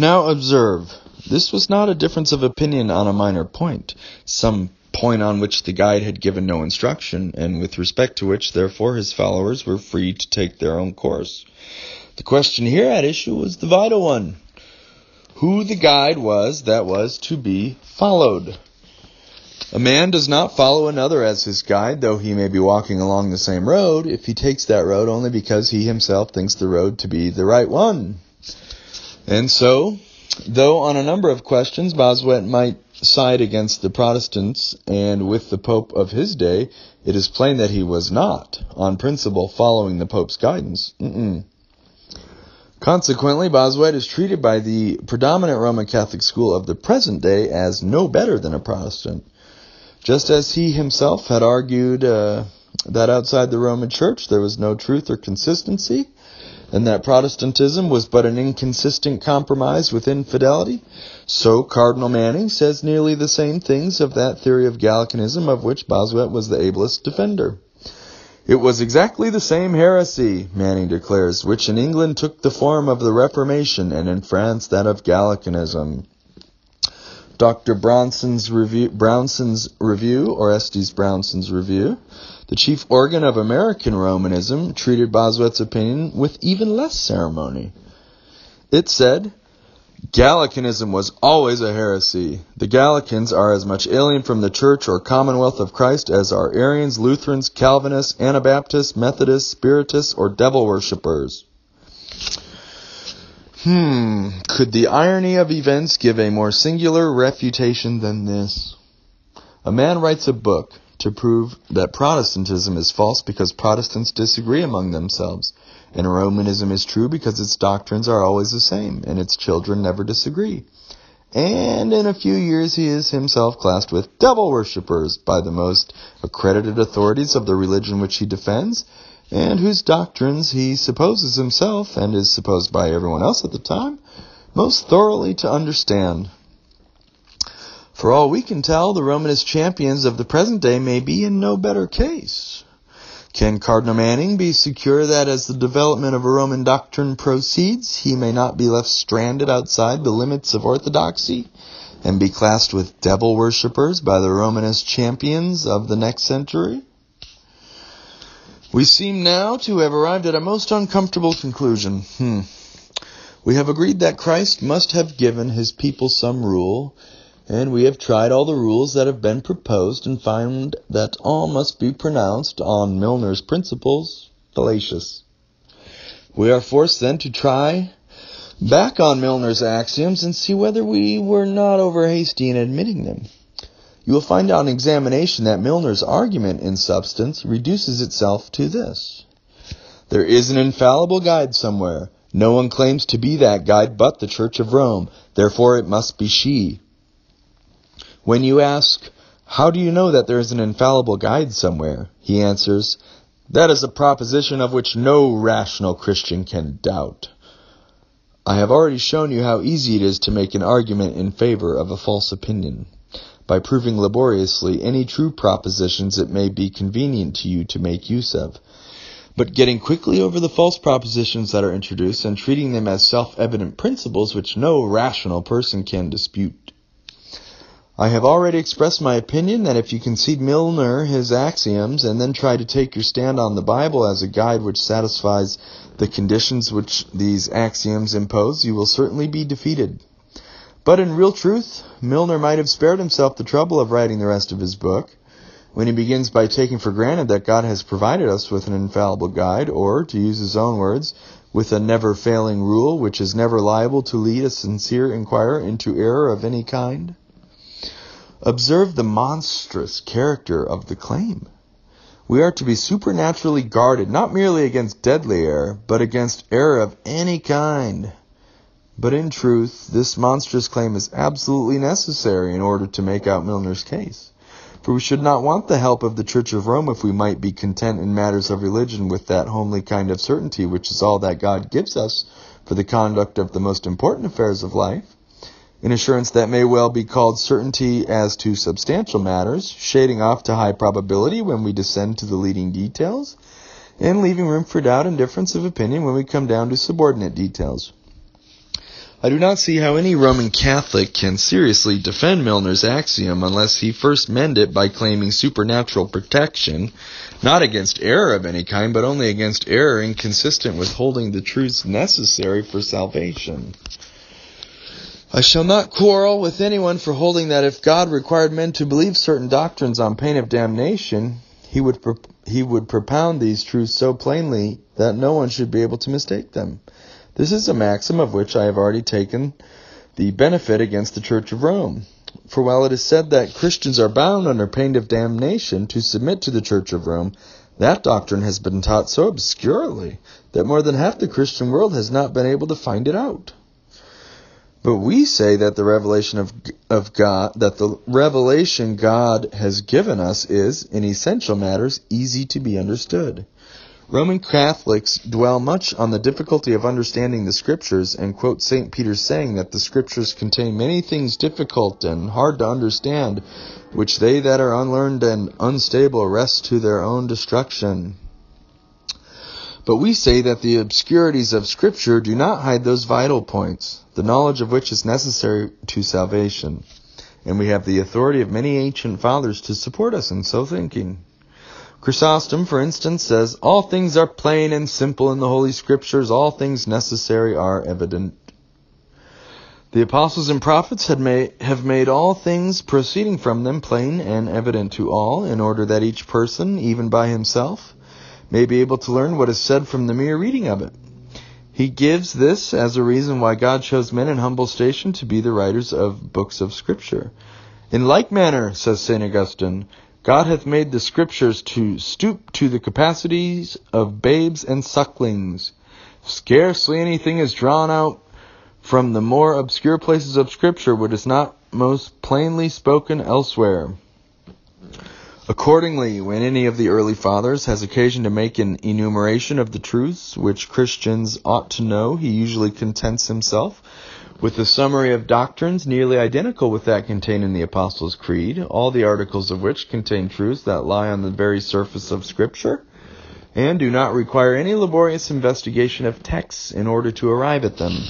Now observe, this was not a difference of opinion on a minor point, some point on which the guide had given no instruction, and with respect to which, therefore, his followers were free to take their own course. The question here at issue was the vital one: who the guide was that was to be followed. A man does not follow another as his guide, though he may be walking along the same road, if he takes that road only because he himself thinks the road to be the right one. And so, though on a number of questions Bossuet might side against the Protestants and with the Pope of his day, it is plain that he was not, on principle, following the Pope's guidance. Consequently, Bossuet is treated by the predominant Roman Catholic school of the present day as no better than a Protestant. Just as he himself had argued that outside the Roman Church there was no truth or consistency, and that Protestantism was but an inconsistent compromise with infidelity, so Cardinal Manning says nearly the same things of that theory of Gallicanism of which Bossuet was the ablest defender. It was exactly the same heresy, Manning declares, which in England took the form of the Reformation, and in France that of Gallicanism. Dr. Brownson's Review, or Estes Brownson's Review, the chief organ of American Romanism, treated Bossuet's opinion with even less ceremony. It said, Gallicanism was always a heresy. The Gallicans are as much alien from the Church or Commonwealth of Christ as are Arians, Lutherans, Calvinists, Anabaptists, Methodists, Spiritists, or devil worshippers. Could the irony of events give a more singular refutation than this? A man writes a book to prove that Protestantism is false because Protestants disagree among themselves, and Romanism is true because its doctrines are always the same, and its children never disagree. And in a few years he is himself classed with devil worshippers by the most accredited authorities of the religion which he defends, and whose doctrines he supposes himself, and is supposed by everyone else at the time, most thoroughly to understand. For all we can tell, the Romanist champions of the present day may be in no better case. Can Cardinal Manning be secure that as the development of a Roman doctrine proceeds, he may not be left stranded outside the limits of orthodoxy, and be classed with devil worshippers by the Romanist champions of the next century? We seem now to have arrived at a most uncomfortable conclusion. We have agreed that Christ must have given his people some rule, and we have tried all the rules that have been proposed and found that all must be pronounced on Milner's principles fallacious. We are forced then to try back on Milner's axioms and see whether we were not over hasty in admitting them. You will find on examination that Milner's argument, in substance, reduces itself to this: there is an infallible guide somewhere. No one claims to be that guide but the Church of Rome. Therefore it must be she. When you ask, how do you know that there is an infallible guide somewhere? He answers, that is a proposition of which no rational Christian can doubt. I have already shown you how easy it is to make an argument in favor of a false opinion, by proving laboriously any true propositions it may be convenient to you to make use of, but getting quickly over the false propositions that are introduced and treating them as self-evident principles which no rational person can dispute. I have already expressed my opinion that if you concede Milner his axioms and then try to take your stand on the Bible as a guide which satisfies the conditions which these axioms impose, you will certainly be defeated. But in real truth, Milner might have spared himself the trouble of writing the rest of his book, when he begins by taking for granted that God has provided us with an infallible guide, or, to use his own words, with a never-failing rule which is never liable to lead a sincere inquirer into error of any kind. Observe the monstrous character of the claim. We are to be supernaturally guarded, not merely against deadly error, but against error of any kind. But in truth, this monstrous claim is absolutely necessary in order to make out Milner's case. For we should not want the help of the Church of Rome if we might be content in matters of religion with that homely kind of certainty which is all that God gives us for the conduct of the most important affairs of life, an assurance that may well be called certainty as to substantial matters, shading off to high probability when we descend to the leading details, and leaving room for doubt and difference of opinion when we come down to subordinate details. I do not see how any Roman Catholic can seriously defend Milner's axiom unless he first mend it by claiming supernatural protection, not against error of any kind, but only against error inconsistent with holding the truths necessary for salvation. I shall not quarrel with anyone for holding that if God required men to believe certain doctrines on pain of damnation, he would propound these truths so plainly that no one should be able to mistake them. This is a maxim of which I have already taken the benefit against the Church of Rome. For while it is said that Christians are bound under pain of damnation to submit to the Church of Rome, that doctrine has been taught so obscurely that more than half the Christian world has not been able to find it out. But we say that the revelation God has given us is, in essential matters, easy to be understood. Roman Catholics dwell much on the difficulty of understanding the Scriptures and quote St. Peter's saying that the Scriptures contain many things difficult and hard to understand, which they that are unlearned and unstable wrest to their own destruction. But we say that the obscurities of Scripture do not hide those vital points, the knowledge of which is necessary to salvation. And we have the authority of many ancient fathers to support us in so thinking. Chrysostom, for instance, says, "All things are plain and simple in the Holy Scriptures, all things necessary are evident." The apostles and prophets have made all things proceeding from them plain and evident to all, in order that each person, even by himself, may be able to learn what is said from the mere reading of it. He gives this as a reason why God chose men in humble station to be the writers of books of Scripture. "In like manner," says St. Augustine, "God hath made the Scriptures to stoop to the capacities of babes and sucklings. Scarcely anything is drawn out from the more obscure places of Scripture which is not most plainly spoken elsewhere." Accordingly, when any of the early fathers has occasion to make an enumeration of the truths which Christians ought to know, he usually contents himself with a summary of doctrines nearly identical with that contained in the Apostles' Creed, all the articles of which contain truths that lie on the very surface of Scripture, and do not require any laborious investigation of texts in order to arrive at them.